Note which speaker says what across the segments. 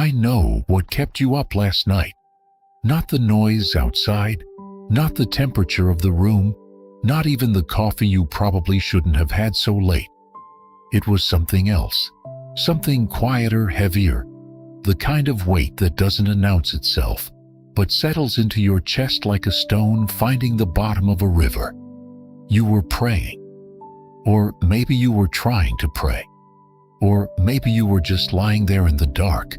Speaker 1: I know what kept you up last night. Not the noise outside, not the temperature of the room, not even the coffee you probably shouldn't have had so late. It was something else, something quieter, heavier, the kind of weight that doesn't announce itself, but settles into your chest like a stone finding the bottom of a river. You were praying. Or maybe you were trying to pray. Or maybe you were just lying there in the dark,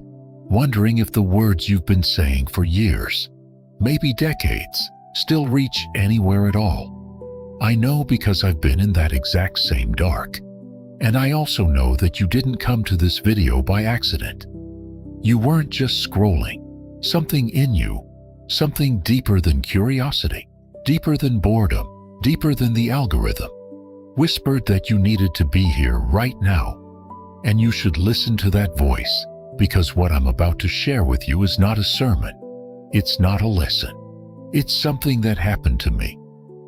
Speaker 1: wondering if the words you've been saying for years, maybe decades, still reach anywhere at all. I know because I've been in that exact same dark. And I also know that you didn't come to this video by accident. You weren't just scrolling. Something in you, something deeper than curiosity, deeper than boredom, deeper than the algorithm, whispered that you needed to be here right now. And you should listen to that voice, because what I'm about to share with you is not a sermon. It's not a lesson. It's something that happened to me.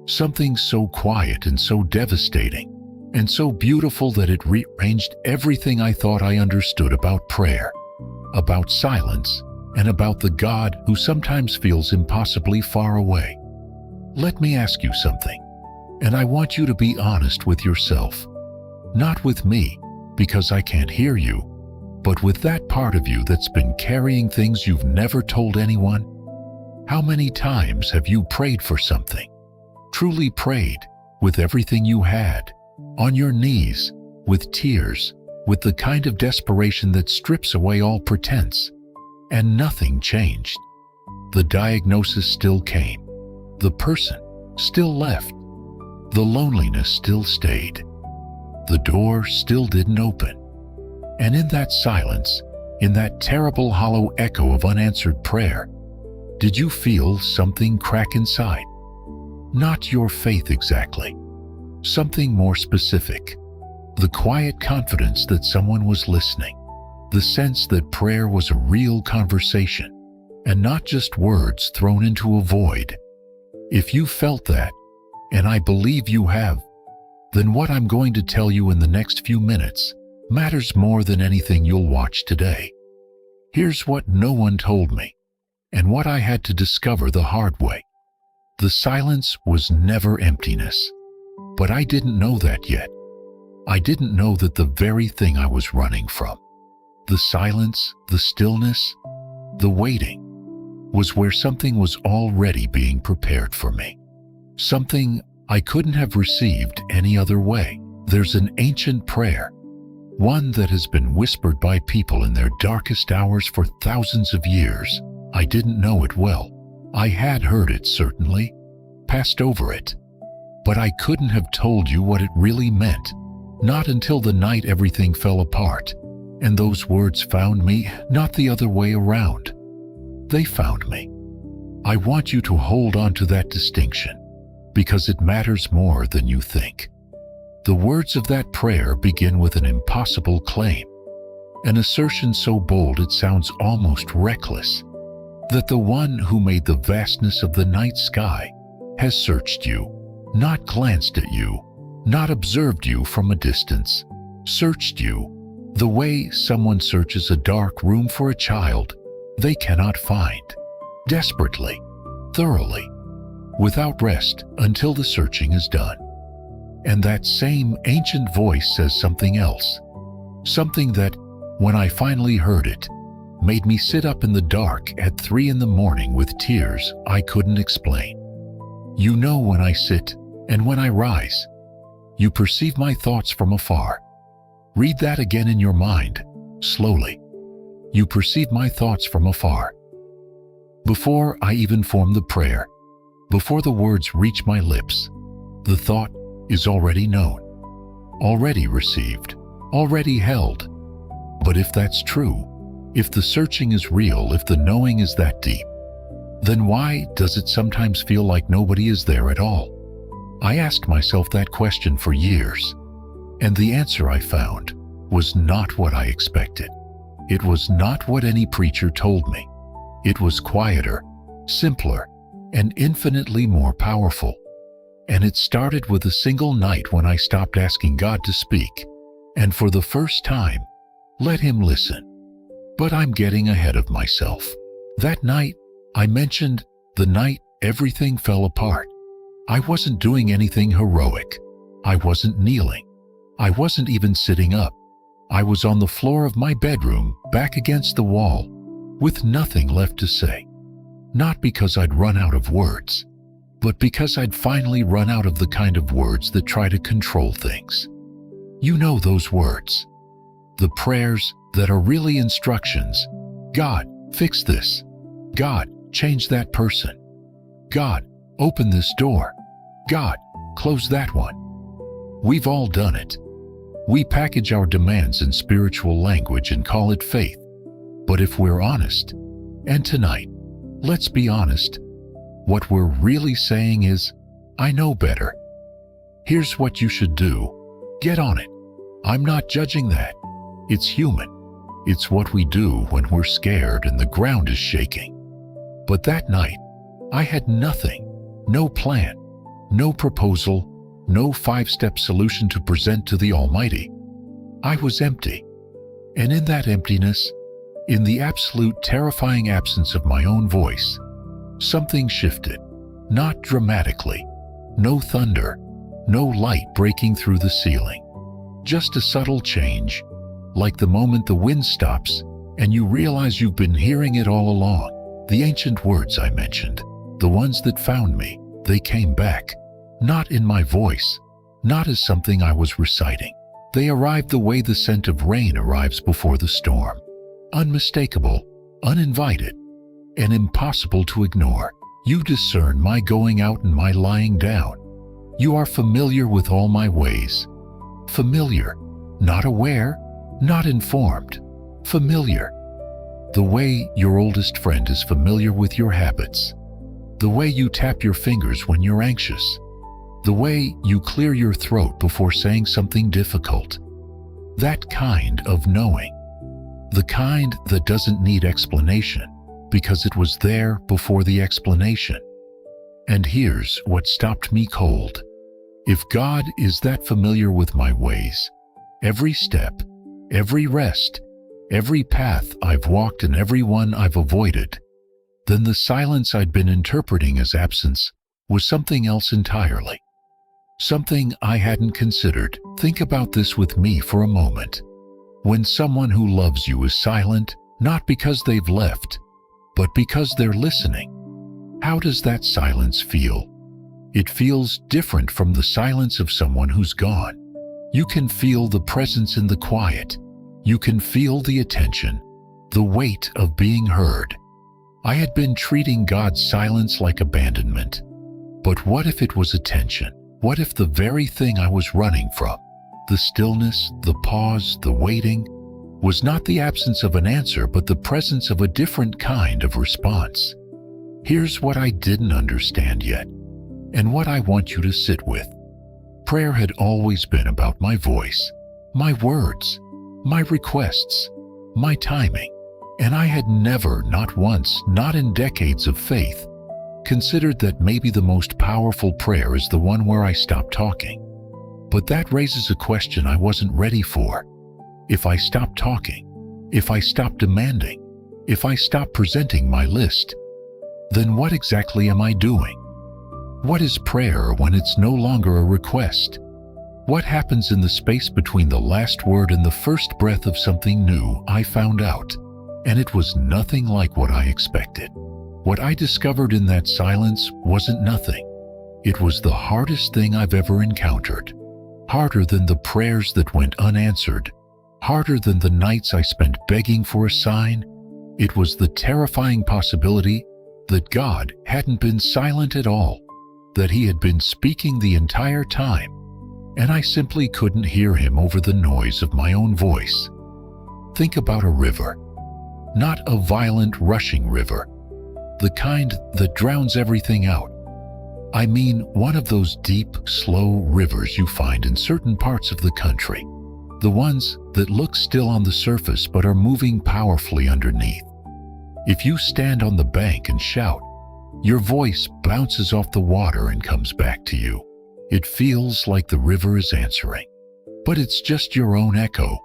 Speaker 1: Something so quiet and so devastating, and so beautiful that it rearranged everything I thought I understood about prayer, about silence, and about the God who sometimes feels impossibly far away. Let me ask you something, and I want you to be honest with yourself. Not with me, because I can't hear you, but with that part of you that's been carrying things you've never told anyone. How many times have you prayed for something? Truly prayed, with everything you had, on your knees, with tears, with the kind of desperation that strips away all pretense, and nothing changed. The diagnosis still came. The person still left. The loneliness still stayed. The door still didn't open. And in that silence, in that terrible hollow echo of unanswered prayer, did you feel something crack inside? Not your faith exactly. Something more specific. The quiet confidence that someone was listening. The sense that prayer was a real conversation, and not just words thrown into a void. If you felt that, and I believe you have, then what I'm going to tell you in the next few minutes matters more than anything you'll watch today. Here's what no one told me, and what I had to discover the hard way. The silence was never emptiness, but I didn't know that yet. I didn't know that the very thing I was running from, the silence, the stillness, the waiting, was where something was already being prepared for me. Something I couldn't have received any other way. There's an ancient prayer, one that has been whispered by people in their darkest hours for thousands of years. I didn't know it well. I had heard it, certainly, passed over it, but I couldn't have told you what it really meant, not until the night everything fell apart, and those words found me, not the other way around. They found me. I want you to hold on to that distinction, because it matters more than you think. The words of that prayer begin with an impossible claim, an assertion so bold it sounds almost reckless, that the one who made the vastness of the night sky has searched you, not glanced at you, not observed you from a distance, searched you the way someone searches a dark room for a child they cannot find, desperately, thoroughly, without rest until the searching is done. And that same ancient voice says something else, something that, when I finally heard it, made me sit up in the dark at 3 a.m. with tears I couldn't explain. You know when I sit and when I rise. You perceive my thoughts from afar. Read that again in your mind, slowly. You perceive my thoughts from afar. Before I even form the prayer, before the words reach my lips, the thought is already known, already received, already held. But if that's true, if the searching is real, if the knowing is that deep, then why does it sometimes feel like nobody is there at all? I asked myself that question for years, and the answer I found was not what I expected. It was not what any preacher told me. It was quieter, simpler, and infinitely more powerful. And it started with a single night when I stopped asking God to speak, and for the first time, let Him listen. But I'm getting ahead of myself. That night, I mentioned the night everything fell apart. I wasn't doing anything heroic. I wasn't kneeling. I wasn't even sitting up. I was on the floor of my bedroom, back against the wall, with nothing left to say. Not because I'd run out of words, but because I'd finally run out of the kind of words that try to control things. You know those words. The prayers that are really instructions. God, fix this. God, change that person. God, open this door. God, close that one. We've all done it. We package our demands in spiritual language and call it faith. But if we're honest, and tonight, let's be honest, what we're really saying is, I know better. Here's what you should do. Get on it. I'm not judging that. It's human. It's what we do when we're scared and the ground is shaking. But that night, I had nothing, no plan, no proposal, no 5-step solution to present to the Almighty. I was empty. And in that emptiness, in the absolute terrifying absence of my own voice, something shifted. Not dramatically. No thunder. No light breaking through the ceiling. Just a subtle change, like the moment the wind stops and you realize you've been hearing it all along. The ancient words I mentioned, the ones that found me, they came back. Not in my voice, not as something I was reciting. They arrived the way the scent of rain arrives before the storm. Unmistakable, uninvited, and impossible to ignore. You discern my going out and my lying down. You are familiar with all my ways. Familiar, not aware, not informed. Familiar. The way your oldest friend is familiar with your habits. The way you tap your fingers when you're anxious. The way you clear your throat before saying something difficult. That kind of knowing. The kind that doesn't need explanation because it was there before the explanation. And here's what stopped me cold. If God is that familiar with my ways, every step, every rest, every path I've walked and every one I've avoided, then the silence I'd been interpreting as absence was something else entirely. Something I hadn't considered. Think about this with me for a moment. When someone who loves you is silent, not because they've left, but because they're listening, how does that silence feel? It feels different from the silence of someone who's gone. You can feel the presence in the quiet. You can feel the attention, the weight of being heard. I had been treating God's silence like abandonment. But what if it was attention? What if the very thing I was running from, the stillness, the pause, the waiting, was not the absence of an answer but the presence of a different kind of response? Here's what I didn't understand yet, and what I want you to sit with. Prayer had always been about my voice, my words, my requests, my timing, and I had never, not once, not in decades of faith, considered that maybe the most powerful prayer is the one where I stop talking. But that raises a question I wasn't ready for. If I stop talking, if I stop demanding, if I stop presenting my list, then what exactly am I doing? What is prayer when it's no longer a request? What happens in the space between the last word and the first breath of something new I found out? And it was nothing like what I expected. What I discovered in that silence wasn't nothing. It was the hardest thing I've ever encountered. Harder than the prayers that went unanswered. Harder than the nights I spent begging for a sign. It was the terrifying possibility that God hadn't been silent at all, that He had been speaking the entire time, and I simply couldn't hear Him over the noise of my own voice. Think about a river. Not a violent, rushing river. The kind that drowns everything out. I mean one of those deep, slow rivers you find in certain parts of the country. The ones that look still on the surface but are moving powerfully underneath. If you stand on the bank and shout, your voice bounces off the water and comes back to you. It feels like the river is answering. But it's just your own echo.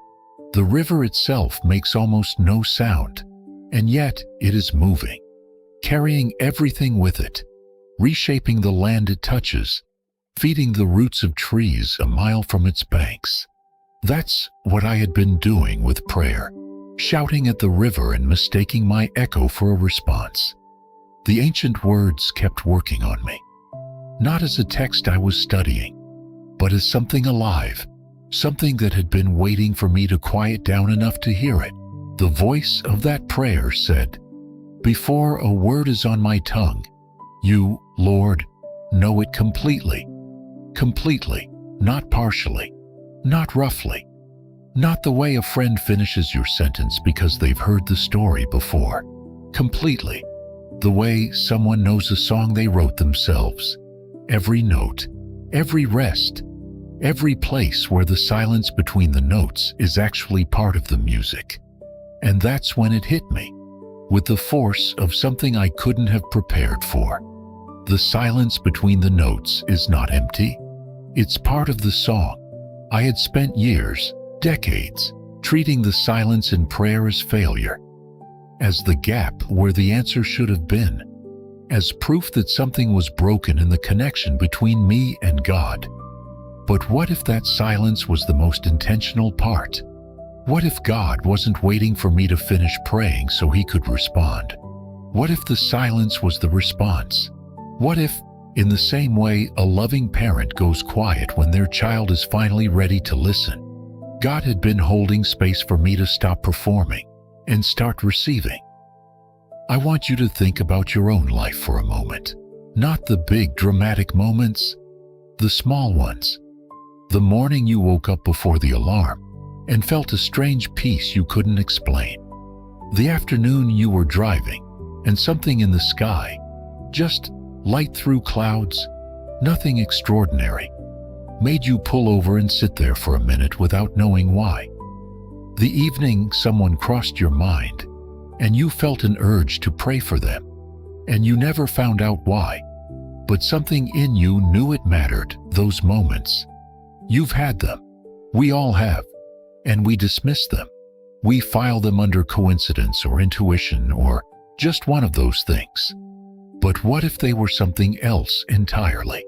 Speaker 1: The river itself makes almost no sound, and yet it is moving, carrying everything with it, reshaping the land it touches, feeding the roots of trees a mile from its banks. That's what I had been doing with prayer, shouting at the river and mistaking my echo for a response. The ancient words kept working on me, not as a text I was studying, but as something alive, something that had been waiting for me to quiet down enough to hear it. The voice of that prayer said, "Before a word is on my tongue, you, Lord, know it completely. Completely, not partially, not roughly, not the way a friend finishes your sentence because they've heard the story before. Completely, the way someone knows a song they wrote themselves. Every note, every rest, every place where the silence between the notes is actually part of the music." And that's when it hit me, with the force of something I couldn't have prepared for. The silence between the notes is not empty. It's part of the song. I had spent years, decades, treating the silence in prayer as failure, as the gap where the answer should have been, as proof that something was broken in the connection between me and God. But what if that silence was the most intentional part? What if God wasn't waiting for me to finish praying so he could respond? What if the silence was the response? What if, in the same way a loving parent goes quiet when their child is finally ready to listen, God had been holding space for me to stop performing and start receiving? I want you to think about your own life for a moment. Not the big dramatic moments, the small ones. The morning you woke up before the alarm and felt a strange peace you couldn't explain. The afternoon you were driving and something in the sky, just light through clouds, nothing extraordinary, made you pull over and sit there for a minute without knowing why. The evening someone crossed your mind and you felt an urge to pray for them, and you never found out why, but something in you knew it mattered. Those moments, you've had them. We all have. And we dismiss them. We file them under coincidence or intuition or just one of those things. But what if they were something else entirely?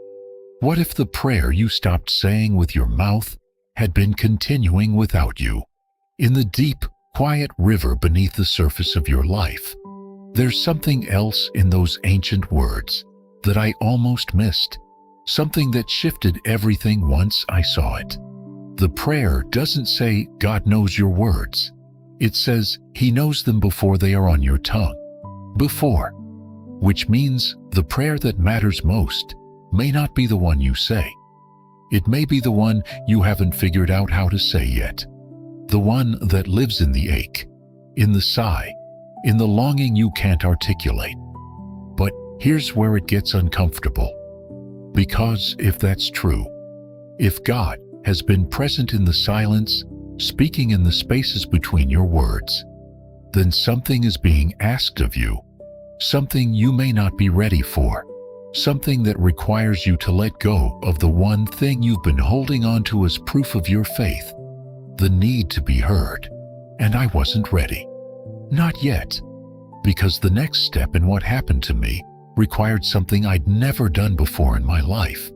Speaker 1: What if the prayer you stopped saying with your mouth had been continuing without you? In the deep, quiet river beneath the surface of your life, there's something else in those ancient words that I almost missed. Something that shifted everything once I saw it. The prayer doesn't say God knows your words. It says He knows them before they are on your tongue. Before. Which means the prayer that matters most may not be the one you say. It may be the one you haven't figured out how to say yet. The one that lives in the ache, in the sigh, in the longing you can't articulate. But here's where it gets uncomfortable. Because if that's true, if God has been present in the silence, speaking in the spaces between your words, then something is being asked of you, something you may not be ready for, something that requires you to let go of the one thing you've been holding on to as proof of your faith, the need to be heard. And I wasn't ready. Not yet. Because the next step in what happened to me required something I'd never done before in my life.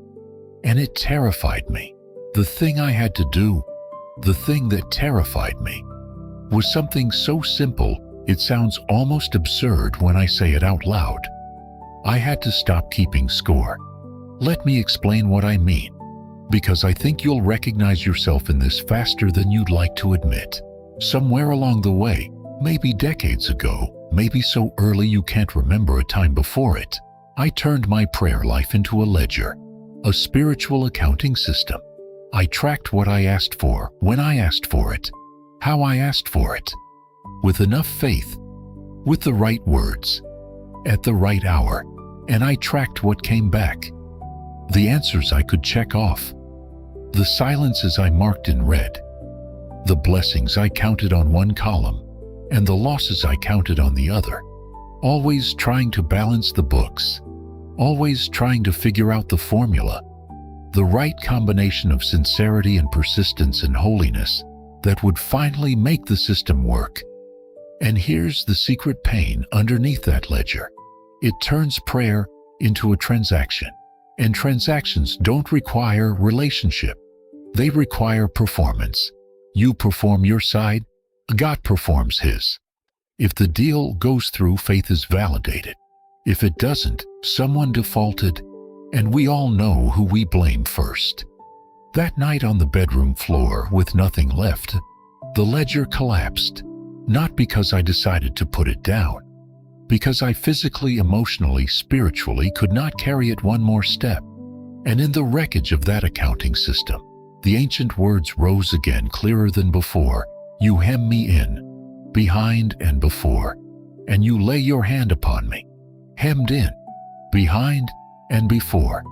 Speaker 1: And it terrified me. The thing I had to do, the thing that terrified me, was something so simple it sounds almost absurd when I say it out loud. I had to stop keeping score. Let me explain what I mean, because I think you'll recognize yourself in this faster than you'd like to admit. Somewhere along the way, maybe decades ago, maybe so early you can't remember a time before it, I turned my prayer life into a ledger, a spiritual accounting system. I tracked what I asked for, when I asked for it, how I asked for it, with enough faith, with the right words, at the right hour, and I tracked what came back. The answers I could check off, the silences I marked in red, the blessings I counted on one column, and the losses I counted on the other, always trying to balance the books, always trying to figure out the formula, the right combination of sincerity and persistence and holiness that would finally make the system work. And here's the secret pain underneath that ledger. It turns prayer into a transaction. And transactions don't require relationship. They require performance. You perform your side, God performs his. If the deal goes through, faith is validated. If it doesn't, someone defaulted, and we all know who we blame first. That night on the bedroom floor with nothing left, the ledger collapsed, not because I decided to put it down, because I physically, emotionally, spiritually could not carry it one more step. And in the wreckage of that accounting system, the ancient words rose again, clearer than before. You hem me in, behind and before, and you lay your hand upon me, hemmed in, behind and before.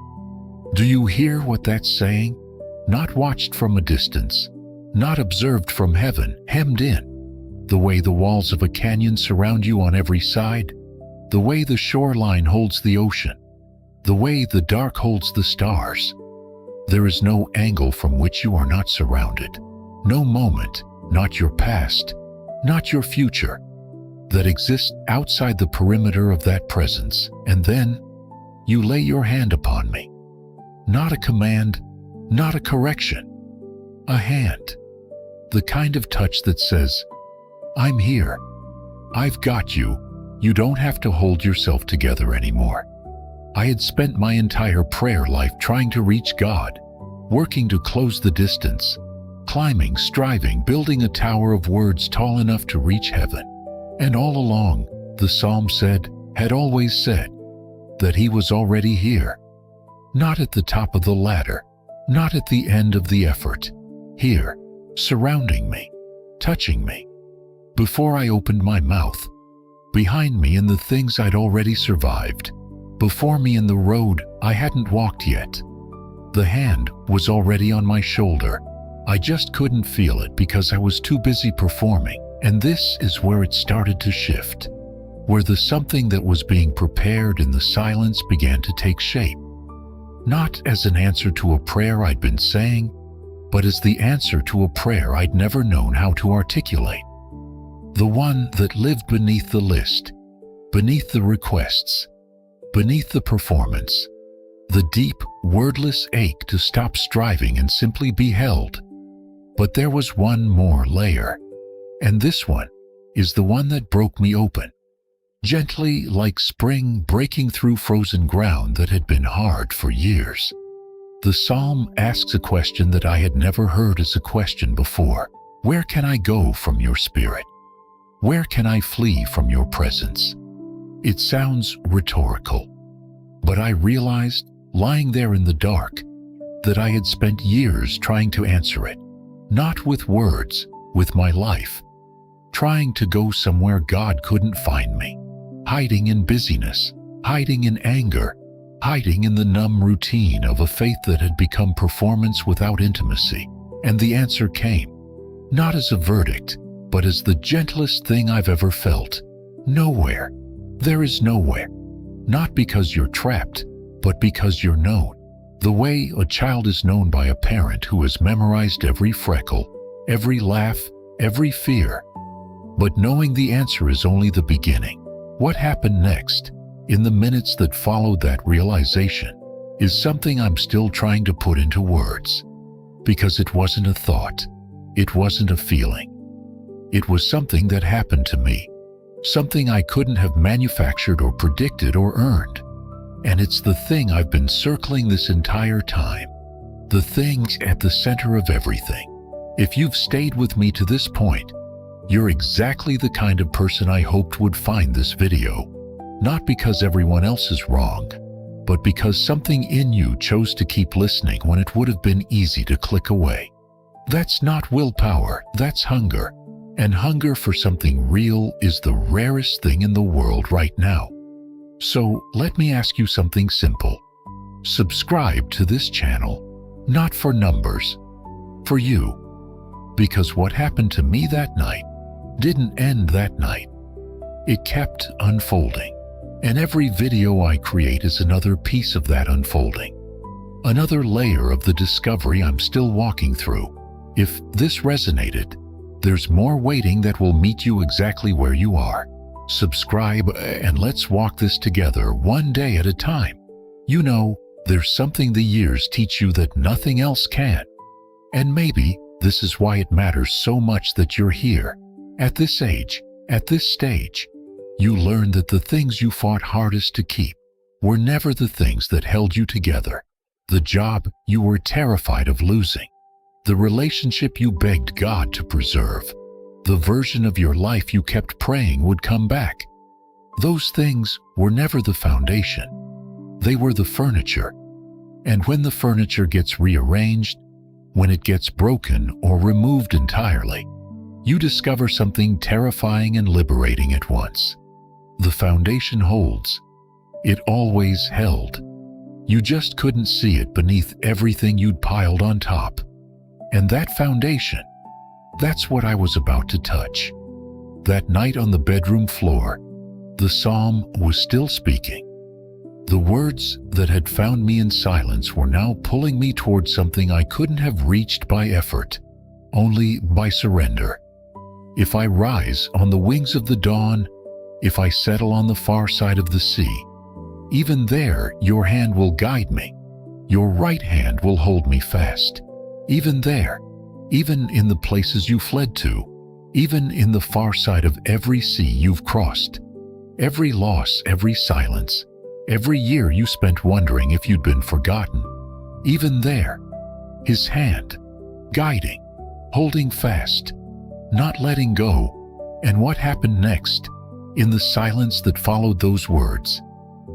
Speaker 1: Do you hear what that's saying? Not watched from a distance, not observed from heaven, hemmed in. The way the walls of a canyon surround you on every side, the way the shoreline holds the ocean, the way the dark holds the stars. There is no angle from which you are not surrounded, no moment, not your past, not your future, that exists outside the perimeter of that presence. And then you lay your hand upon me. Not a command, not a correction, a hand. The kind of touch that says, I'm here. I've got you. You don't have to hold yourself together anymore. I had spent my entire prayer life trying to reach God, working to close the distance, climbing, striving, building a tower of words tall enough to reach heaven. And all along, the psalm said, had always said, that he was already here. Not at the top of the ladder, not at the end of the effort. Here, surrounding me, touching me. Before I opened my mouth, behind me in the things I'd already survived, before me in the road I hadn't walked yet. The hand was already on my shoulder. I just couldn't feel it because I was too busy performing. And this is where it started to shift, where the something that was being prepared in the silence began to take shape. Not as an answer to a prayer I'd been saying, but as the answer to a prayer I'd never known how to articulate. The one that lived beneath the list, beneath the requests, beneath the performance, the deep, wordless ache to stop striving and simply be held. But there was one more layer, and this one is the one that broke me open, gently like spring breaking through frozen ground that had been hard for years. The psalm asks a question that I had never heard as a question before. Where can I go from your spirit? Where can I flee from your presence? It sounds rhetorical, but I realized, lying there in the dark, that I had spent years trying to answer it, not with words, with my life, trying to go somewhere God couldn't find me, hiding in busyness, hiding in anger, hiding in the numb routine of a faith that had become performance without intimacy. And the answer came, not as a verdict, but as the gentlest thing I've ever felt. Nowhere. There is nowhere. Not because you're trapped, but because you're known. The way a child is known by a parent who has memorized every freckle, every laugh, every fear. But knowing the answer is only the beginning. What happened next, in the minutes that followed that realization, is something I'm still trying to put into words. Because it wasn't a thought. It wasn't a feeling. It was something that happened to me. Something I couldn't have manufactured or predicted or earned. And it's the thing I've been circling this entire time. The thing at the center of everything. If you've stayed with me to this point, you're exactly the kind of person I hoped would find this video. Not because everyone else is wrong, but because something in you chose to keep listening when it would have been easy to click away. That's not willpower, that's hunger. And hunger for something real is the rarest thing in the world right now. So let me ask you something simple. Subscribe to this channel, not for numbers, for you. Because what happened to me that night didn't end that night. It kept unfolding. And every video I create is another piece of that unfolding. Another layer of the discovery I'm still walking through. If this resonated, there's more waiting that will meet you exactly where you are. Subscribe and let's walk this together one day at a time. You know, there's something the years teach you that nothing else can. And maybe this is why it matters so much that you're here. At this age, at this stage, you learn that the things you fought hardest to keep were never the things that held you together. The job you were terrified of losing, the relationship you begged God to preserve, the version of your life you kept praying would come back. Those things were never the foundation. They were the furniture. And when the furniture gets rearranged, when it gets broken or removed entirely, you discover something terrifying and liberating at once. The foundation holds. It always held. You just couldn't see it beneath everything you'd piled on top. And that foundation, that's what I was about to touch. That night on the bedroom floor, the psalm was still speaking. The words that had found me in silence were now pulling me toward something I couldn't have reached by effort, only by surrender. If I rise on the wings of the dawn, if I settle on the far side of the sea, even there your hand will guide me. Your right hand will hold me fast. Even there, even in the places you fled to, even in the far side of every sea you've crossed, every loss, every silence, every year you spent wondering if you'd been forgotten, even there, his hand, guiding, holding fast, not letting go. And what happened next, in the silence that followed those words,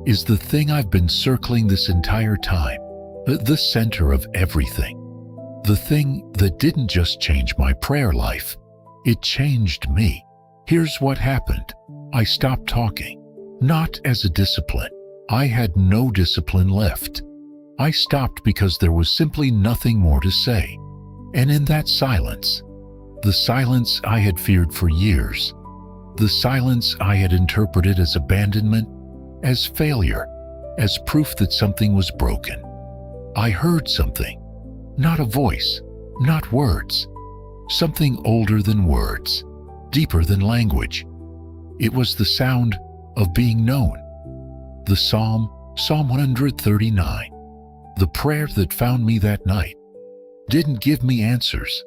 Speaker 1: is the thing I've been circling this entire time, the center of everything. The thing that didn't just change my prayer life, it changed me. Here's what happened. I stopped talking, not as a discipline. I had no discipline left. I stopped because there was simply nothing more to say. And in that silence, the silence I had feared for years, the silence I had interpreted as abandonment, as failure, as proof that something was broken, I heard something. Not a voice, not words. Something older than words, deeper than language. It was the sound of being known. The Psalm 139, the prayer that found me that night, didn't give me answers.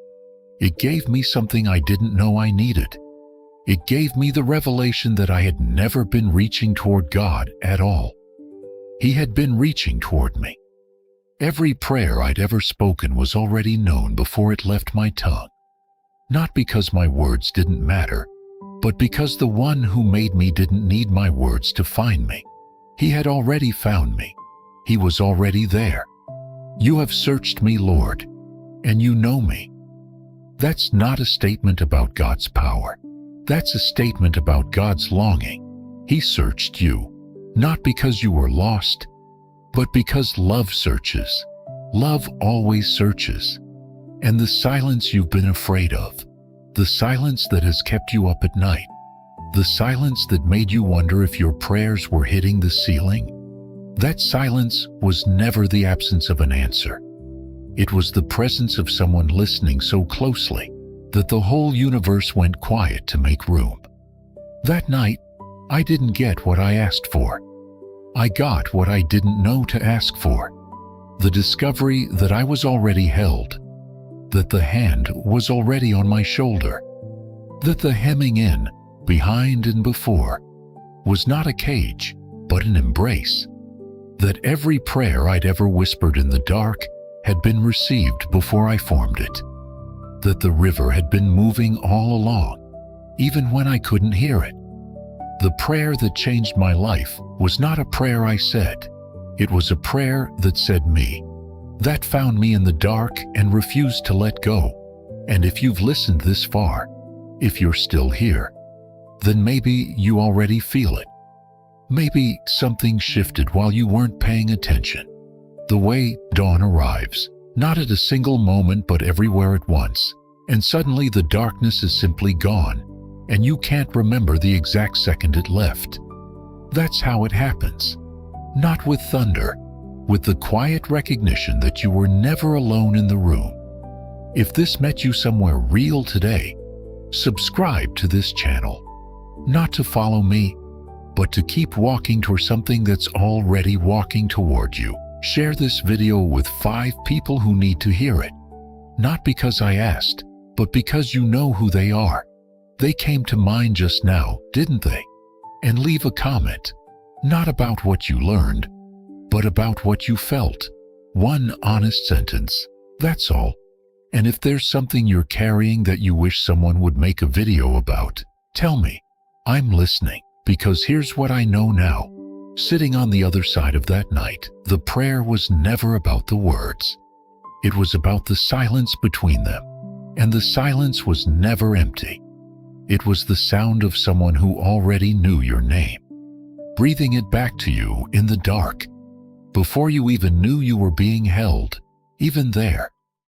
Speaker 1: It gave me something I didn't know I needed. It gave me the revelation that I had never been reaching toward God at all. He had been reaching toward me. Every prayer I'd ever spoken was already known before it left my tongue. Not because my words didn't matter, but because the one who made me didn't need my words to find me. He had already found me. He was already there. You have searched me, Lord, and you know me. That's not a statement about God's power. That's a statement about God's longing. He searched you, not because you were lost, but because love searches. Love always searches. And the silence you've been afraid of, the silence that has kept you up at night, the silence that made you wonder if your prayers were hitting the ceiling, that silence was never the absence of an answer. It was the presence of someone listening so closely that the whole universe went quiet to make room. That night, I didn't get what I asked for. I got what I didn't know to ask for. The discovery that I was already held, that the hand was already on my shoulder, that the hemming in, behind and before, was not a cage, but an embrace, that every prayer I'd ever whispered in the dark had been received before I formed it, that the river had been moving all along, even when I couldn't hear it. The prayer that changed my life was not a prayer I said. It was a prayer that said me, that found me in the dark and refused to let go. And if you've listened this far, if you're still here, then maybe you already feel it. Maybe something shifted while you weren't paying attention. The way dawn arrives, not at a single moment but everywhere at once, and suddenly the darkness is simply gone, and you can't remember the exact second it left. That's how it happens. Not with thunder, with the quiet recognition that you were never alone in the room. If this met you somewhere real today, Subscribe to this channel, not to follow me, but to keep walking toward something that's already walking toward you. Share this video with 5 people who need to hear it. Not because I asked, but because you know who they are. They came to mind just now, didn't they? And leave a comment, not about what you learned, but about what you felt. One honest sentence, that's all. And if there's something you're carrying that you wish someone would make a video about, tell me. I'm listening, because here's what I know now. Sitting on the other side of that night, the prayer was never about the words. It was about the silence between them, and the silence was never empty. It was the sound of someone who already knew your name, breathing it back to you in the dark, before you even knew you were being held. Even there,